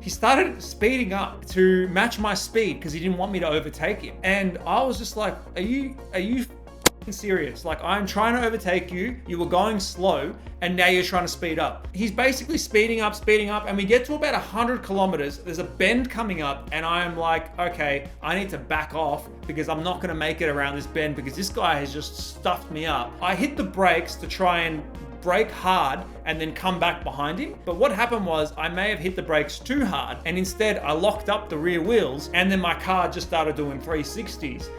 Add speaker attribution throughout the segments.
Speaker 1: He started speeding up to match my speed because he didn't want me to overtake him. And I was just like, are you f***ing serious? Like, I'm trying to overtake you. You were going slow and now you're trying to speed up. He's basically speeding up, and we get to about 100 kilometers. There's a bend coming up and I'm like, okay, I need to back off because I'm not gonna make it around this bend because this guy has just stuffed me up. I hit the brakes to try and brake hard and then come back behind him. But what happened was I may have hit the brakes too hard and instead I locked up the rear wheels and then my car just started doing 360s.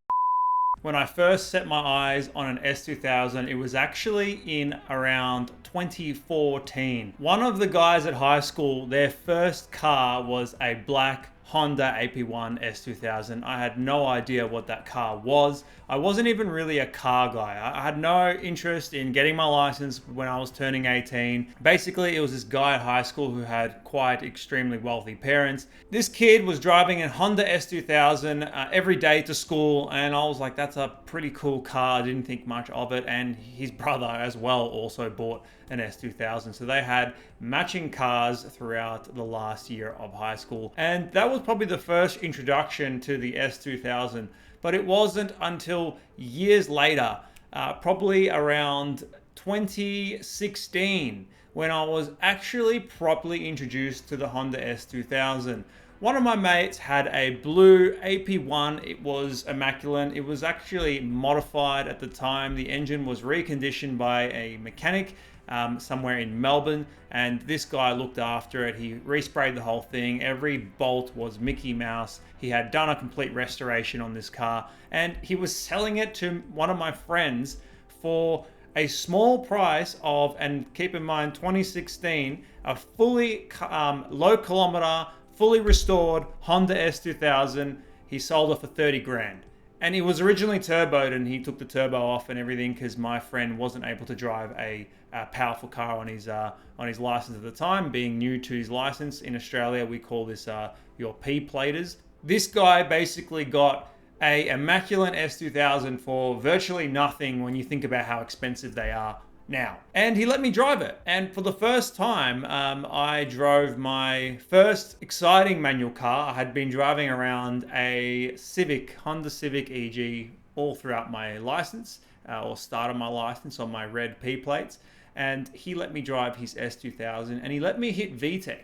Speaker 1: When I first set my eyes on an S2000, it was actually in around 2014. One of the guys at high school, their first car was a black Honda AP1 S2000. I had no idea what that car was. I wasn't even really a car guy. I had no interest in getting my license when I was turning 18. Basically, it was this guy at high school who had quite extremely wealthy parents. This kid was driving a Honda S2000 every day to school, and I was like, that's a pretty cool car. I didn't think much of it, and his brother as well also bought an S2000. So they had matching cars throughout the last year of high school. And that was probably the first introduction to the S2000. But it wasn't until years later, probably around 2016, when I was actually properly introduced to the Honda S2000. One of my mates had a blue AP1. It was immaculate. It was actually modified at the time. The engine was reconditioned by a mechanic somewhere in Melbourne, and this guy looked after it. He resprayed the whole thing. Every bolt was Mickey Mouse. He had done a complete restoration on this car, and he was selling it to one of my friends for a small price of, and keep in mind 2016, a fully low kilometer, fully restored Honda S2000. He sold it for 30 grand. And it was originally turboed, and he took the turbo off and everything because my friend wasn't able to drive a powerful car on his license at the time. Being new to his license in Australia, we call this your P-platers. This guy basically got a immaculate S2000 for virtually nothing when you think about how expensive they are now. And he let me drive it. And for the first time, I drove my first exciting manual car. I had been driving around a Honda Civic EG all throughout my license, or start of my license on my red P plates. And he let me drive his S2000 and he let me hit VTEC.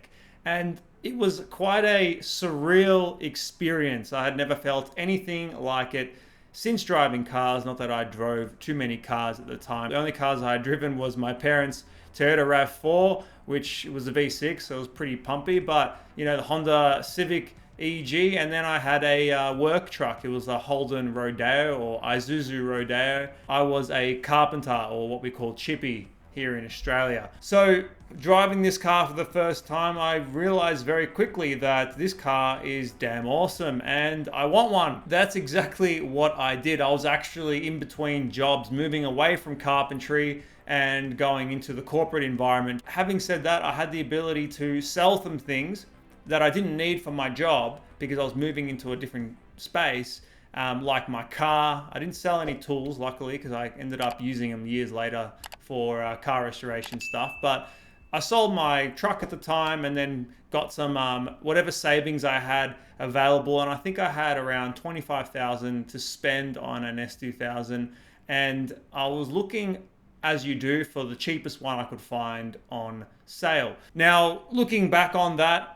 Speaker 1: And it was quite a surreal experience. I had never felt anything like it since driving cars. Not that I drove too many cars at the time. The only cars I had driven was my parents' Toyota RAV4, which was a V6, so it was pretty pumpy. But, you know, the Honda Civic EG, and then I had a work truck. It was a Holden Rodeo or Isuzu Rodeo. I was a carpenter, or what we call chippy here in Australia. So driving this car for the first time, I realized very quickly that this car is damn awesome and I want one. That's exactly what I did. I was actually in between jobs, moving away from carpentry and going into the corporate environment. Having said that, I had the ability to sell some things that I didn't need for my job because I was moving into a different space. Like my car. I didn't sell any tools, luckily, because I ended up using them years later for car restoration stuff. But I sold my truck at the time and then got some whatever savings I had available. And I think I had around 25,000 to spend on an S2000. And I was looking, as you do, for the cheapest one I could find on sale. Now, looking back on that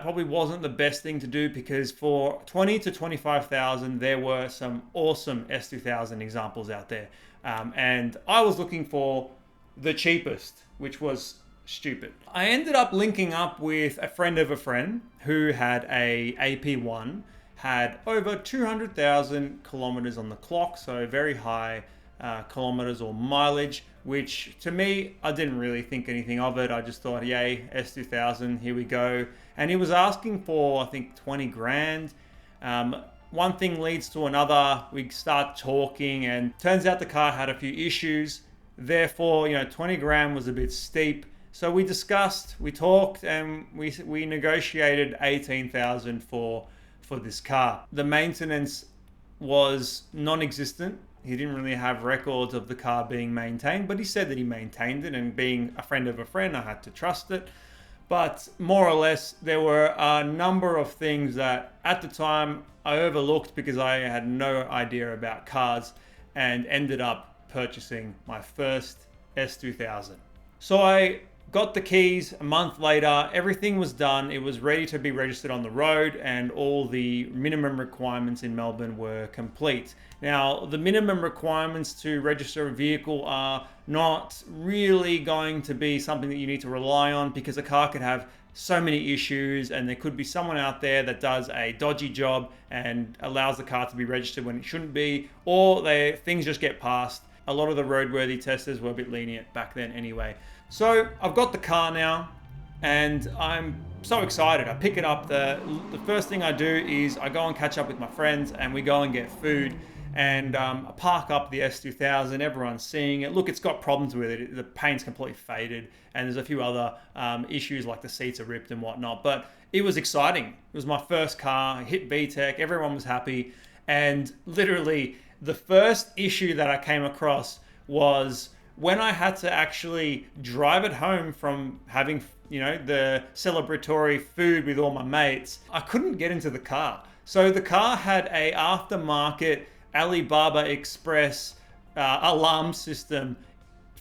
Speaker 1: probably wasn't the best thing to do because for 20 to 25,000, there were some awesome S2000 examples out there. And I was looking for the cheapest, which was stupid. I ended up linking up with a friend of a friend who had a AP1, had over 200,000 kilometers on the clock, so very high kilometers or mileage, which to me, I didn't really think anything of it. I just thought, yay, S2000, here we go. And he was asking for, I think, 20 grand. One thing leads to another. We start talking and turns out the car had a few issues. Therefore, 20 grand was a bit steep. So we discussed, we talked, and we negotiated 18,000 for this car. The maintenance was non-existent. He didn't really have records of the car being maintained, but he said that he maintained it, and being a friend of a friend, I had to trust it. But more or less, there were a number of things that at the time I overlooked because I had no idea about cars, and ended up purchasing my first S2000. So I got the keys a month later, everything was done, it was ready to be registered on the road, and all the minimum requirements in Melbourne were complete. Now, the minimum requirements to register a vehicle are not really going to be something that you need to rely on, because a car could have so many issues, and there could be someone out there that does a dodgy job and allows the car to be registered when it shouldn't be, or things just get passed. A lot of the roadworthy testers were a bit lenient back then anyway. So I've got the car now, and I'm so excited. I pick it up. The first thing I do is I go and catch up with my friends, and we go and get food. And I park up the S2000. Everyone's seeing it. Look, it's got problems with it. The paint's completely faded, and there's a few other issues like the seats are ripped and whatnot. But it was exciting. It was my first car. I hit VTEC. Everyone was happy. And literally, the first issue that I came across was when I had to actually drive it home from having, the celebratory food with all my mates. I couldn't get into the car. So the car had a aftermarket Alibaba Express alarm system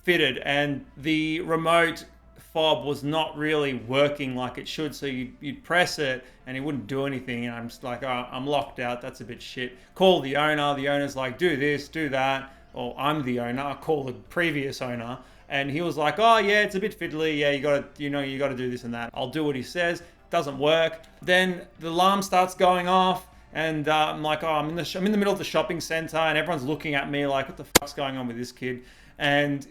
Speaker 1: fitted, and the remote fob was not really working like it should. So you'd press it and it wouldn't do anything, and I'm just like, oh, I'm locked out, that's a bit shit. Call the owner's like, do this, do that. Or I'm the owner, I call the previous owner, and he was like, oh yeah, it's a bit fiddly, yeah, you gotta do this and that. I'll do what he says. Doesn't work. Then the alarm starts going off, and I'm like, oh, I'm in the middle of the shopping center, and everyone's looking at me like, what the fuck's going on with this kid? And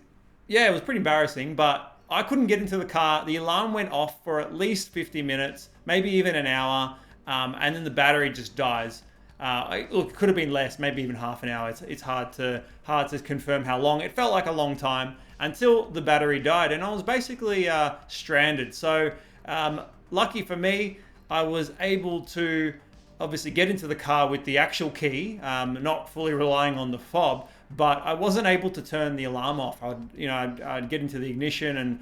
Speaker 1: yeah, it was pretty embarrassing, but I couldn't get into the car. The alarm went off for at least 50 minutes, maybe even an hour, and then the battery just dies. Look, it could have been less, maybe even half an hour. It's hard to confirm how long. It felt like a long time until the battery died, and I was basically stranded. So lucky for me, I was able to obviously get into the car with the actual key, not fully relying on the fob, but I wasn't able to turn the alarm off. I'd get into the ignition and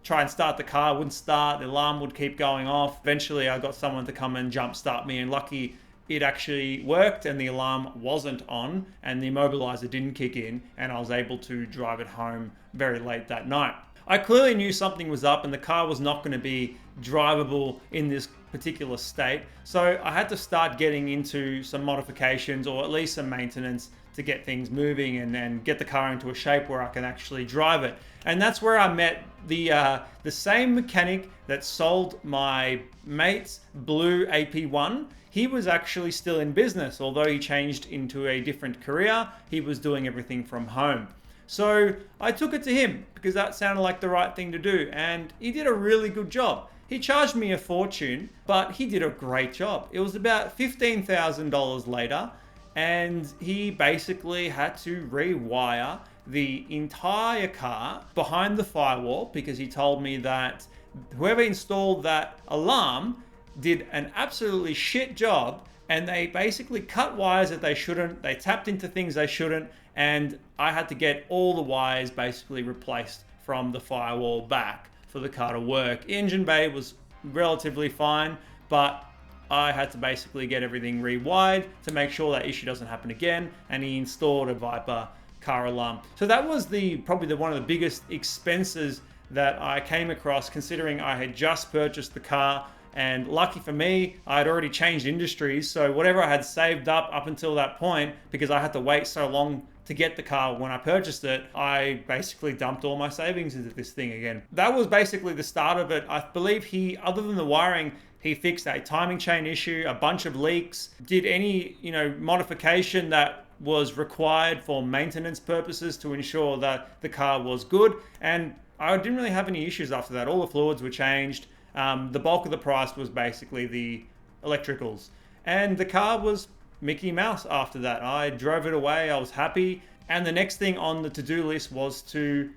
Speaker 1: try and start the car, wouldn't start, the alarm would keep going off. Eventually I got someone to come and jump start me, and lucky it actually worked, and the alarm wasn't on, and the immobilizer didn't kick in, and I was able to drive it home very late that night. I clearly knew something was up, and the car was not going to be drivable in this particular state. So I had to start getting into some modifications, or at least some maintenance, to get things moving and get the car into a shape where I can actually drive it. And that's where I met the same mechanic that sold my mate's blue AP1. He was actually still in business, although he changed into a different career. He was doing everything from home. So I took it to him because that sounded like the right thing to do, and he did a really good job. He charged me a fortune, but he did a great job. It was about $15,000 later, and he basically had to rewire the entire car behind the firewall, because he told me that whoever installed that alarm did an absolutely shit job, and they basically cut wires that they shouldn't, they tapped into things they shouldn't, and I had to get all the wires basically replaced from the firewall back for the car to work. The engine bay was relatively fine, but I had to basically get everything rewired to make sure that issue doesn't happen again, and he installed a Viper car alarm. So that was probably one of the biggest expenses that I came across, considering I had just purchased the car. And lucky for me, I'd already changed industries, so whatever I had saved up until that point, because I had to wait so long to get the car when I purchased it, I basically dumped all my savings into this thing again. That was basically the start of it. I believe other than the wiring, he fixed a timing chain issue, a bunch of leaks, did any modification that was required for maintenance purposes to ensure that the car was good. And I didn't really have any issues after that. All the fluids were changed. The bulk of the price was basically the electricals, and the car was Mickey Mouse after that. I drove it away, I was happy, and the next thing on the to-do list was to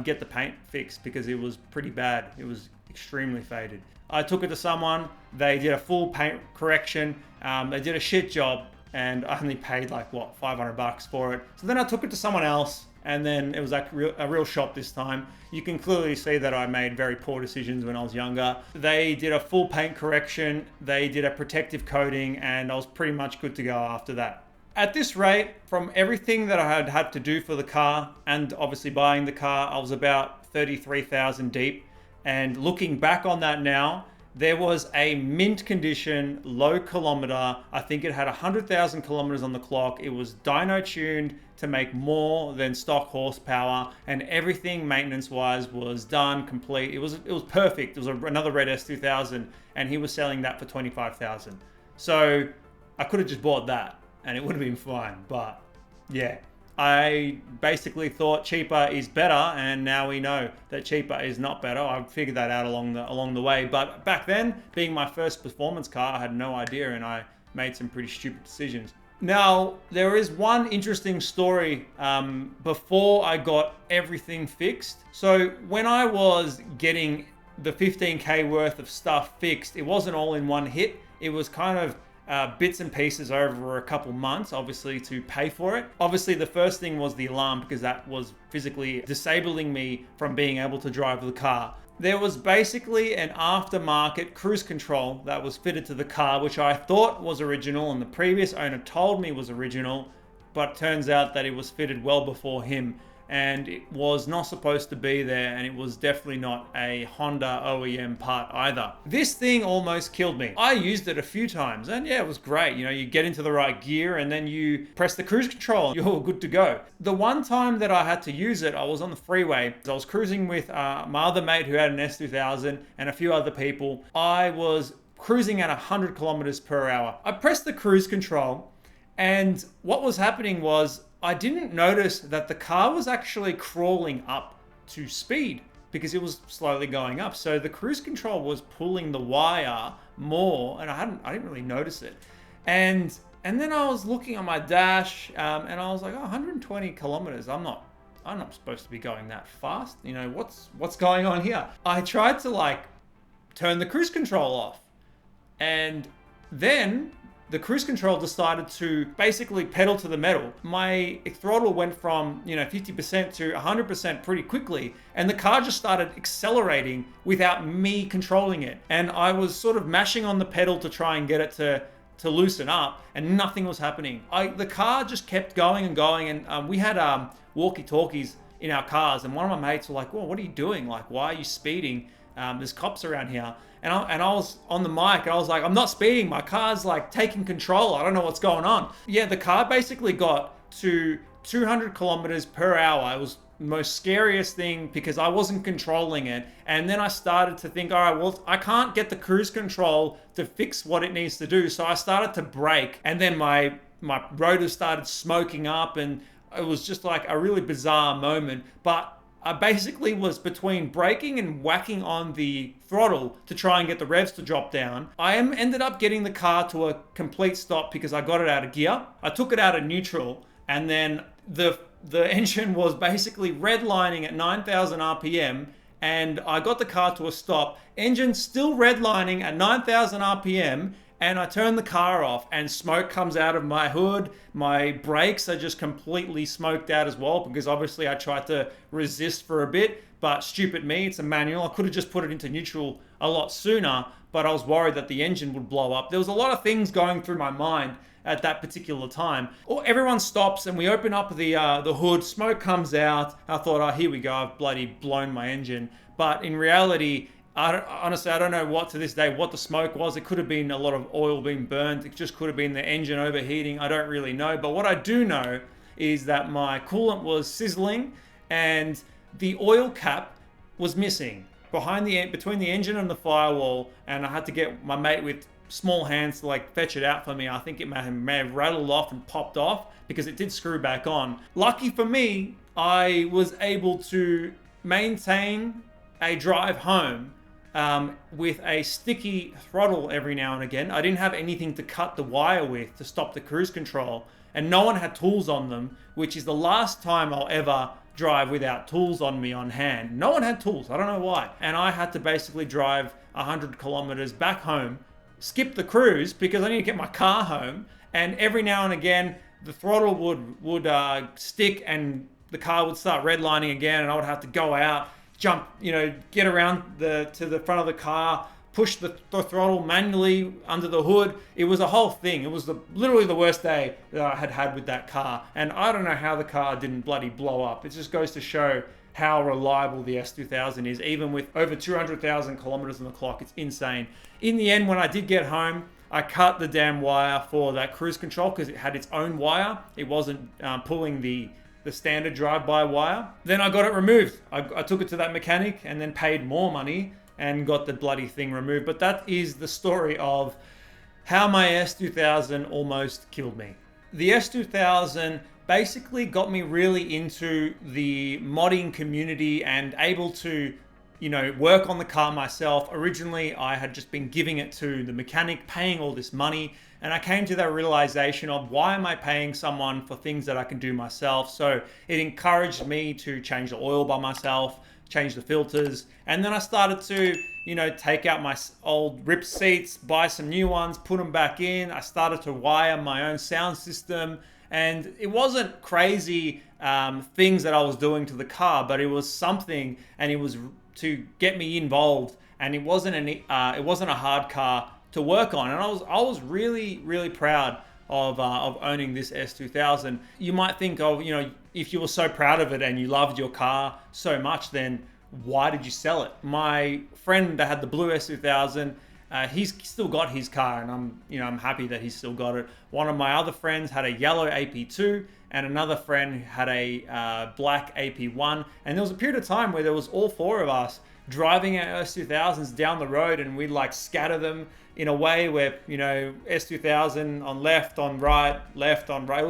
Speaker 1: get the paint fixed, because it was pretty bad. It was extremely faded. I took it to someone, they did a full paint correction, they did a shit job, and I only paid like $500 for it. So then I took it to someone else, and then it was like a real shop this time. You can clearly see that I made very poor decisions when I was younger. They did a full paint correction, they did a protective coating, and I was pretty much good to go after that. At this rate, from everything that I had had to do for the car and obviously buying the car, I was about 33,000 deep. And looking back on that now, there was a mint condition, low kilometer. I think it had 100,000 kilometers on the clock. It was dyno tuned to make more than stock horsepower, and everything maintenance wise was done, complete. It was perfect. It was another red S2000, and he was selling that for 25,000. So I could have just bought that and it would have been fine. But yeah, I basically thought cheaper is better, and now we know that cheaper is not better. I figured that out along the way. But back then, being my first performance car, I had no idea, and I made some pretty stupid decisions. Now, there is one interesting story before I got everything fixed. So when I was getting the 15K worth of stuff fixed, it wasn't all in one hit. It was kind of bits and pieces over a couple months, obviously, to pay for it. Obviously, the first thing was the alarm, because that was physically disabling me from being able to drive the car. There was basically an aftermarket cruise control that was fitted to the car, which I thought was original, and the previous owner told me was original, but turns out that it was fitted well before him, and it was not supposed to be there, and it was definitely not a Honda OEM part either. This thing almost killed me. I used it a few times, and yeah, it was great. You know, you get into the right gear and then you press the cruise control, you're all good to go. The one time that I had to use it, I was on the freeway. I was cruising with my other mate who had an S2000 and a few other people. I was cruising at 100 kilometers per hour. I pressed the cruise control, and what was happening was I didn't notice that the car was actually crawling up to speed because it was slowly going up. So the cruise control was pulling the wire more, and I didn't really notice it. And then I was looking on my dash, and I was like, oh, 120 kilometers. I'm not supposed to be going that fast. You know, what's going on here? I tried to turn the cruise control off, and then the cruise control decided to basically pedal to the metal. My throttle went from 50% to 100% pretty quickly, and the car just started accelerating without me controlling it. And I was sort of mashing on the pedal to try and get it to loosen up, and nothing was happening. The car just kept going and going, and we had walkie-talkies in our cars, and one of my mates were like, "Well, what are you doing? Like, why are you speeding? There's cops around here." And I was on the mic, and I was like, "I'm not speeding. My car's like taking control. I don't know what's going on." Yeah, the car basically got to 200 kilometers per hour. It was the most scariest thing because I wasn't controlling it. And then I started to think, all right, well, I can't get the cruise control to fix what it needs to do. So I started to brake, and then my rotor started smoking up, and it was just like a really bizarre moment. But I basically was between braking and whacking on the throttle to try and get the revs to drop down. I ended up getting the car to a complete stop because I got it out of gear. I took it out of neutral, and then the engine was basically redlining at 9,000 RPM, and I got the car to a stop. Engine still redlining at 9,000 RPM, and I turn the car off, and smoke comes out of my hood. My brakes are just completely smoked out as well, because obviously I tried to resist for a bit, but stupid me, it's a manual. I could have just put it into neutral a lot sooner, but I was worried that the engine would blow up. There was a lot of things going through my mind at that particular time. Everyone stops, and we open up the hood, smoke comes out. I thought, oh, here we go, I've bloody blown my engine. But in reality, honestly, I don't know what the smoke was. It could have been a lot of oil being burned. It just could have been the engine overheating. I don't really know. But what I do know is that my coolant was sizzling, and the oil cap was missing between the engine and the firewall. And I had to get my mate with small hands to fetch it out for me. I think it may have rattled off and popped off because it did screw back on. Lucky for me, I was able to maintain a drive home with a sticky throttle every now and again. I didn't have anything to cut the wire with to stop the cruise control, and no one had tools on them, which is the last time I'll ever drive without tools on me on hand. No one had tools, I don't know why. And I had to basically drive 100 kilometers back home, skip the cruise because I need to get my car home, and every now and again the throttle would stick and the car would start redlining again, and I would have to go out, jump, get around to the front of the car, push the throttle manually under the hood. It was a whole thing. It was literally the worst day that I had with that car. And I don't know how the car didn't bloody blow up. It just goes to show how reliable the S2000 is, even with over 200,000 kilometers on the clock. It's insane. In the end, when I did get home, I cut the damn wire for that cruise control because it had its own wire. It wasn't pulling the standard drive-by wire. Then I got it removed. I took it to that mechanic and then paid more money and got the bloody thing removed. But that is the story of how my S2000 almost killed me. The S2000 basically got me really into the modding community and able to, work on the car myself. Originally, I had just been giving it to the mechanic, paying all this money, and I came to that realization of, why am I paying someone for things that I can do myself? So it encouraged me to change the oil by myself, change the filters, and then I started to, take out my old ripped seats, buy some new ones, put them back in. I started to wire my own sound system, and it wasn't crazy things that I was doing to the car, but it was something, and it was to get me involved, and it wasn't a hard car to work on, and I was really, really proud of owning this S2000. You might think of, if you were so proud of it and you loved your car so much, then why did you sell it? My friend that had the blue S2000, he's still got his car, and I'm happy that he's still got it. One of my other friends had a yellow AP2, and another friend had a black AP1. And there was a period of time where there was all four of us driving our S2000s down the road, and we'd like scatter them in a way where, S2000 on left, on right, left, on right.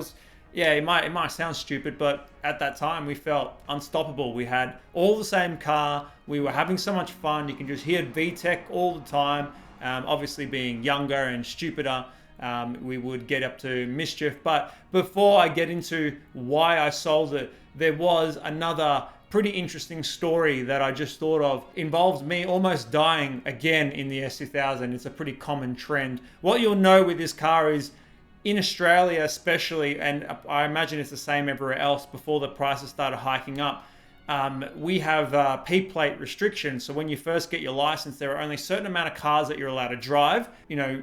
Speaker 1: It might sound stupid, but at that time we felt unstoppable. We had all the same car. We were having so much fun. You can just hear VTEC all the time. Obviously, being younger and stupider, we would get up to mischief. But before I get into why I sold it, there was another pretty interesting story that I just thought of. Involves me almost dying again in the S2000. It's a pretty common trend. What you'll know with this car is, in Australia especially, and I imagine it's the same everywhere else before the prices started hiking up, we have P-plate restrictions. So when you first get your license, there are only a certain amount of cars that you're allowed to drive.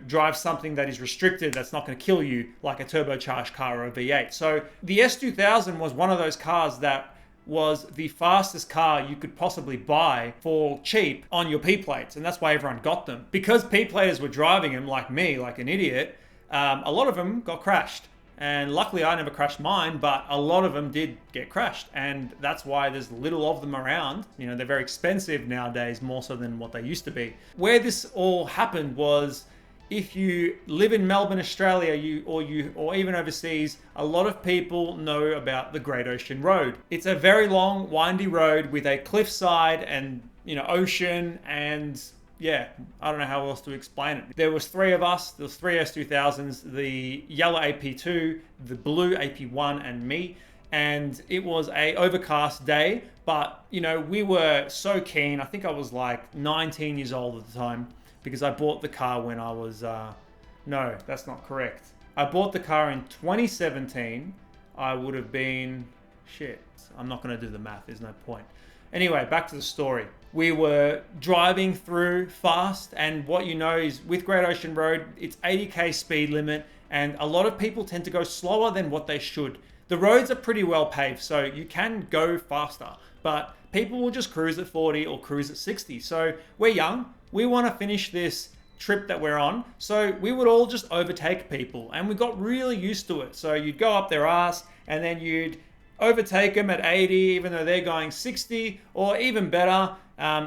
Speaker 1: Drive something that is restricted, that's not going to kill you, like a turbocharged car or a V8. So the S2000 was one of those cars that was the fastest car you could possibly buy for cheap on your P-plates, and that's why everyone got them. Because P-platers were driving them like me, like an idiot, a lot of them got crashed. And luckily I never crashed mine, but a lot of them did get crashed. And that's why there's little of them around. They're very expensive nowadays, more so than what they used to be. Where this all happened was, if you live in Melbourne, Australia, or even overseas, a lot of people know about the Great Ocean Road. It's a very long, windy road with a cliffside and, ocean, and I don't know how else to explain it. There was three of us. There was three S2000s, the yellow AP2, the blue AP1, and me. And it was a overcast day, but we were so keen. I think I was like 19 years old at the time, because I bought the car when I was, no, that's not correct. I bought the car in 2017. I would have been, I'm not going to do the math. There's no point. Anyway, back to the story. We were driving through fast, and what is with Great Ocean Road, it's 80k speed limit, and a lot of people tend to go slower than what they should. The roads are pretty well paved, so you can go faster, but people will just cruise at 40 or cruise at 60. So we're young. We want to finish this trip that we're on. So we would all just overtake people, and we got really used to it. So you'd go up their ass, and then you'd overtake them at 80, even though they're going 60, or even better,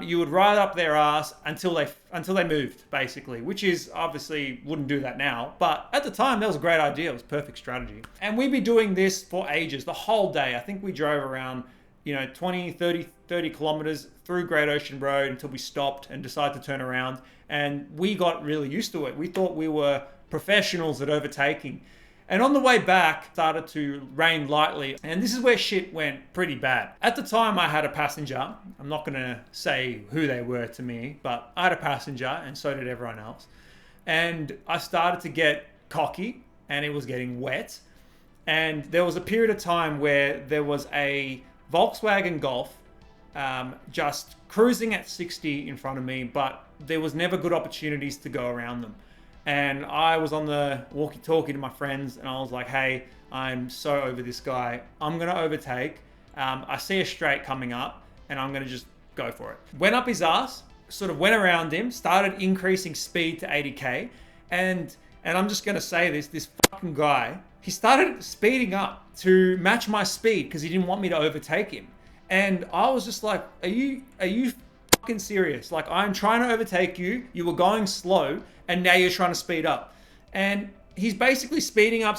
Speaker 1: you would ride up their ass until they moved, basically, which is obviously wouldn't do that now. But at the time, that was a great idea. It was perfect strategy. And we'd be doing this for ages, the whole day. I think we drove around 20, 30 kilometers through Great Ocean Road until we stopped and decided to turn around. And we got really used to it. We thought we were professionals at overtaking. And on the way back, started to rain lightly. And this is where shit went pretty bad. At the time, I had a passenger. I'm not going to say who they were to me, but I had a passenger, and so did everyone else. And I started to get cocky, and it was getting wet. And there was a period of time where there was a Volkswagen Golf just cruising at 60 in front of me, but there was never good opportunities to go around them. And I was on the walkie-talkie to my friends, and I was like, hey, I'm so over this guy. I'm going to overtake. I see a straight coming up, and I'm going to just go for it. Went up his ass, sort of went around him, started increasing speed to 80k, and I'm just going to say this fucking guy, he started speeding up to match my speed because he didn't want me to overtake him. And I was just like, are you fucking serious? Like, I'm trying to overtake you. You were going slow, and now you're trying to speed up. And he's basically speeding up,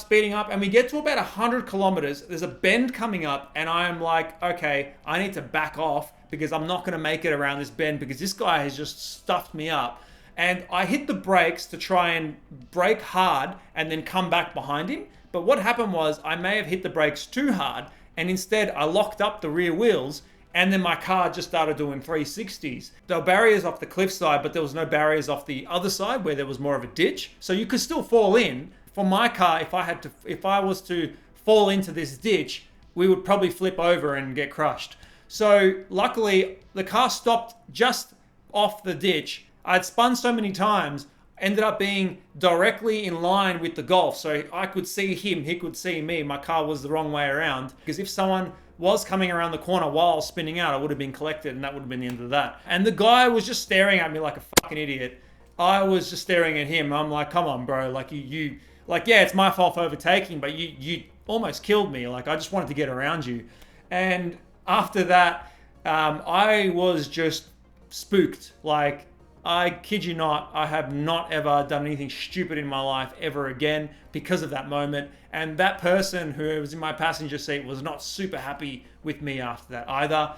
Speaker 1: and we get to about 100 kilometers. There's a bend coming up, and I'm like, okay, I need to back off because I'm not going to make it around this bend because this guy has just stuffed me up. And I hit the brakes to try and brake hard and then come back behind him. But what happened was I may have hit the brakes too hard, and instead I locked up the rear wheels, and then my car just started doing 360s. There were barriers off the cliffside, but there was no barriers off the other side where there was more of a ditch. So you could still fall in. For my car, if I was to fall into this ditch, we would probably flip over and get crushed. So luckily, the car stopped just off the ditch. I'd spun so many times, ended up being directly in line with the Golf. So I could see him, he could see me. My car was the wrong way around. Because if someone was coming around the corner while I was spinning out, I would have been collected, and that would have been the end of that. And the guy was just staring at me like a fucking idiot. I was just staring at him. I'm like, come on, bro. Like, yeah, it's my fault for overtaking, but you almost killed me. Like, I just wanted to get around you. And after that, I was just spooked. Like, I kid you not, I have not ever done anything stupid in my life ever again because of that moment. And that person who was in my passenger seat was not super happy with me after that either.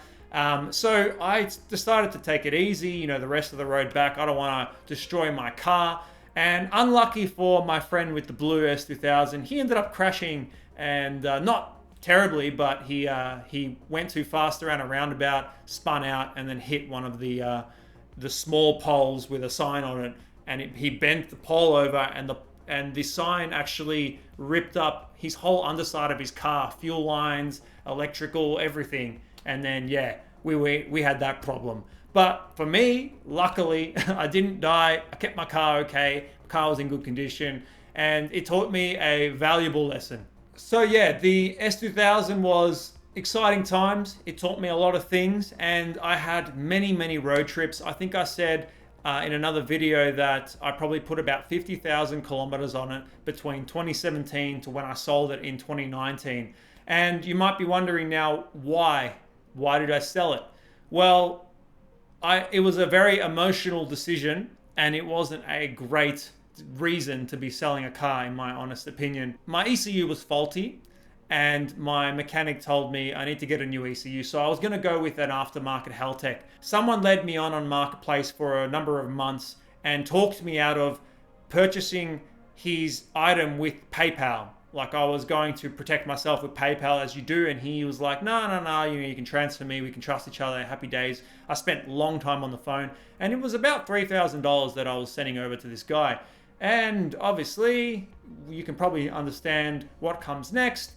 Speaker 1: So I decided to take it easy, the rest of the road back. I don't want to destroy my car. And unlucky for my friend with the blue S2000, he ended up crashing, and not terribly, but he went too fast around a roundabout, spun out, and then hit one of the small poles with a sign on it, and he bent the pole over, and the sign actually ripped up his whole underside of his car, fuel lines, electrical, everything. And then we had that problem. But for me, luckily, I didn't die. I kept my car okay. My car was in good condition, and it taught me a valuable lesson. So yeah, the S2000 was exciting times. It taught me a lot of things, and I had many road trips. I think I said in another video that I probably put about 50,000 kilometers on it between 2017 to when I sold it in 2019. And you might be wondering now, why did I sell it? Well, it was a very emotional decision, and it wasn't a great reason to be selling a car, in my honest opinion. My ECU was faulty, and my mechanic told me I need to get a new ECU. So I was going to go with an aftermarket Haltech. Someone led me on Marketplace for a number of months and talked me out of purchasing his item with PayPal. Like, I was going to protect myself with PayPal, as you do, and he was like, no, you can transfer me, we can trust each other, happy days. I spent a long time on the phone, and it was about $3,000 that I was sending over to this guy. And obviously, you can probably understand what comes next.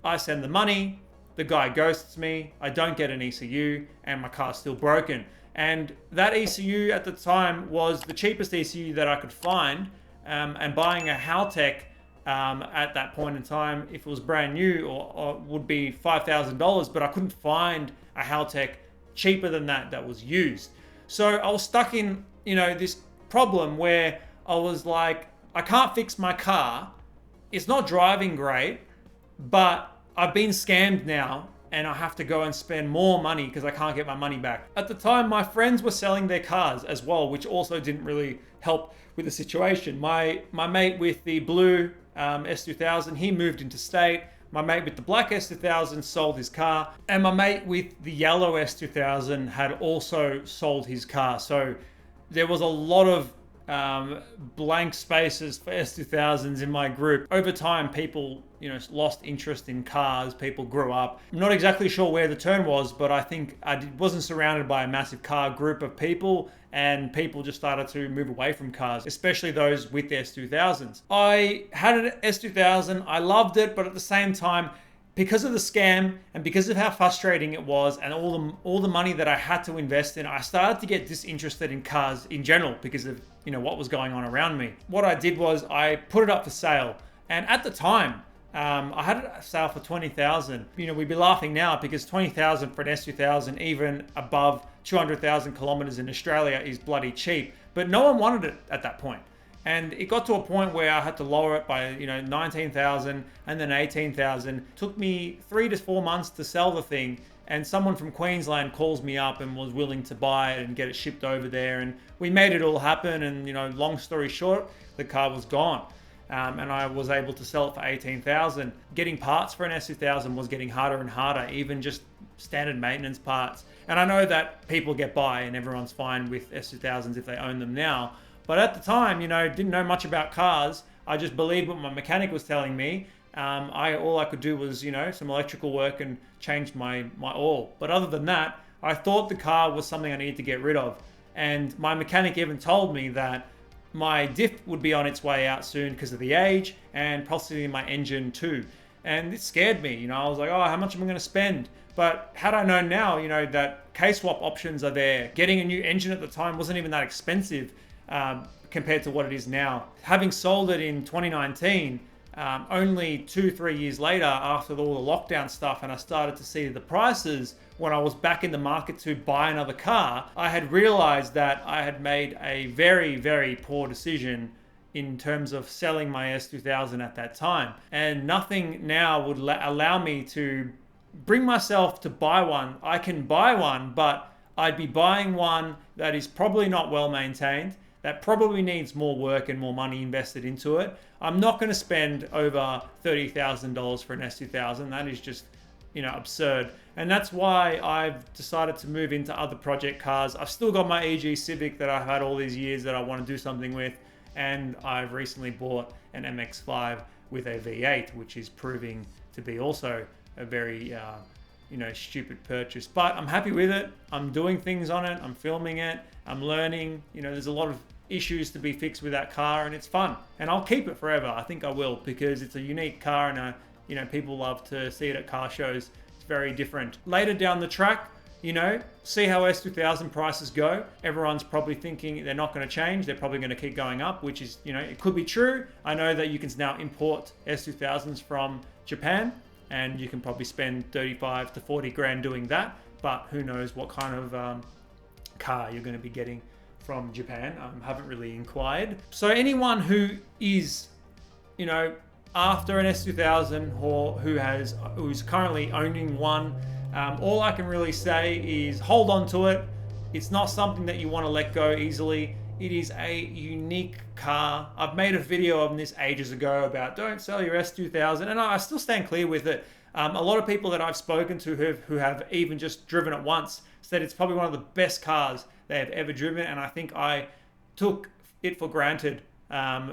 Speaker 1: I send the money, the guy ghosts me, I don't get an ECU, and my car's still broken. And that ECU at the time was the cheapest ECU that I could find, and buying a Haltech at that point in time, if it was brand new, or would be $5,000, but I couldn't find a Haltech cheaper than that was used. So I was stuck in, this problem where I was like, I can't fix my car, it's not driving great, but I've been scammed now, and I have to go and spend more money because I can't get my money back. At the time, my friends were selling their cars as well, which also didn't really help with the situation. My mate with the blue S2000, he moved interstate. My mate with the black S2000 sold his car, and my mate with the yellow S2000 had also sold his car. So there was a lot of blank spaces for S2000s in my group. Over time, people, lost interest in cars. People grew up. I'm not exactly sure where the turn was, but I think I wasn't surrounded by a massive car group of people, and people just started to move away from cars, especially those with S2000s. I had an S2000. I loved it, but at the same time, because of the scam and because of how frustrating it was and all the money that I had to invest in, I started to get disinterested in cars in general because of what was going on around me. What I did was I put it up for sale, and at the time I had it at sale for 20,000. We'd be laughing now because 20,000 for an S2000, even above 200,000 kilometers in Australia, is bloody cheap. But no one wanted it at that point. And it got to a point where I had to lower it by 19,000 and then 18,000. It took me 3 to 4 months to sell the thing, and someone from Queensland calls me up and was willing to buy it and get it shipped over there, and we made it all happen. And long story short, the car was gone, and I was able to sell it for 18,000. Getting parts for an S2000 was getting harder and harder, even just standard maintenance parts. And I know that people get by and everyone's fine with S2000s if they own them now. But at the time, didn't know much about cars. I just believed what my mechanic was telling me. All I could do was, some electrical work and change my oil. But other than that, I thought the car was something I needed to get rid of. And my mechanic even told me that my diff would be on its way out soon because of the age, and possibly my engine too. And it scared me. I was like, oh, how much am I going to spend? But had I known now, that K-swap options are there. Getting a new engine at the time wasn't even that expensive. Compared to what it is now. Having sold it in 2019, only 2-3 years later, after all the lockdown stuff, and I started to see the prices when I was back in the market to buy another car, I had realized that I had made a very, very poor decision in terms of selling my S2000 at that time. And nothing now would allow me to bring myself to buy one. I can buy one, but I'd be buying one that is probably not well maintained, that probably needs more work and more money invested into it. I'm not going to spend over $30,000 for an S2000. That is just, absurd. And that's why I've decided to move into other project cars. I've still got my EG Civic that I've had all these years that I want to do something with. And I've recently bought an MX-5 with a V8, which is proving to be also a very, stupid purchase. But I'm happy with it. I'm doing things on it. I'm filming it. I'm learning. There's a lot of issues to be fixed with that car, and it's fun. And I'll keep it forever. I think I will, because it's a unique car, and people love to see it at car shows. It's very different. Later down the track, see how S2000 prices go. Everyone's probably thinking they're not going to change. They're probably going to keep going up, which is, it could be true. I know that you can now import S2000s from Japan, and you can probably spend 35 to 40 grand doing that. But who knows what kind of car you're going to be getting from Japan. Haven't really inquired. So anyone who is, after an S2000 or who's currently owning one, all I can really say is hold on to it. It's not something that you want to let go easily. It is a unique car. I've made a video on this ages ago about don't sell your S2000, and I still stand clear with it. A lot of people that I've spoken to who have even just driven it once said it's probably one of the best cars they have ever driven, and I think I took it for granted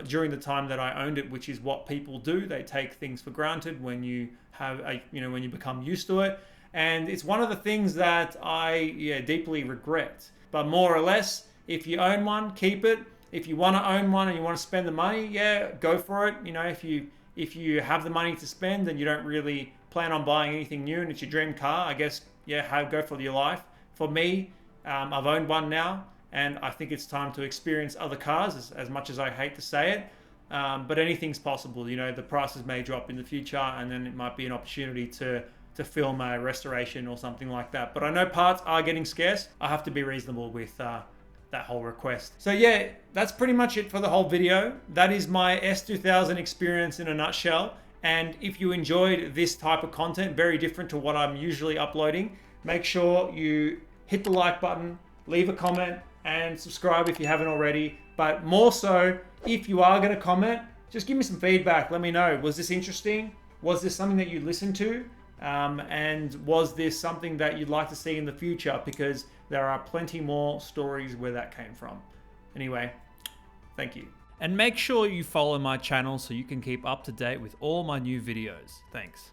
Speaker 1: during the time that I owned it, which is what people do. They take things for granted when you have when you become used to it, and it's one of the things that I deeply regret. But more or less, if you own one, keep it. If you want to own one and you want to spend the money, go for it. If you have the money to spend and you don't really plan on buying anything new and it's your dream car, I guess, go for your life. For me, I've owned one now, and I think it's time to experience other cars, as much as I hate to say it. But anything's possible. The prices may drop in the future, and then it might be an opportunity to film a restoration or something like that. But I know parts are getting scarce. I have to be reasonable with that whole request. So that's pretty much it for the whole video. That is my S2000 experience in a nutshell. And if you enjoyed this type of content, very different to what I'm usually uploading, make sure you hit the like button, leave a comment, and subscribe if you haven't already. But more so, if you are going to comment, just give me some feedback. Let me know, was this interesting? Was this something that you listened to? And was this something that you'd like to see in the future? Because there are plenty more stories where that came from. Anyway, Thank you. And make sure you follow my channel so you can keep up to date with all my new videos. Thanks.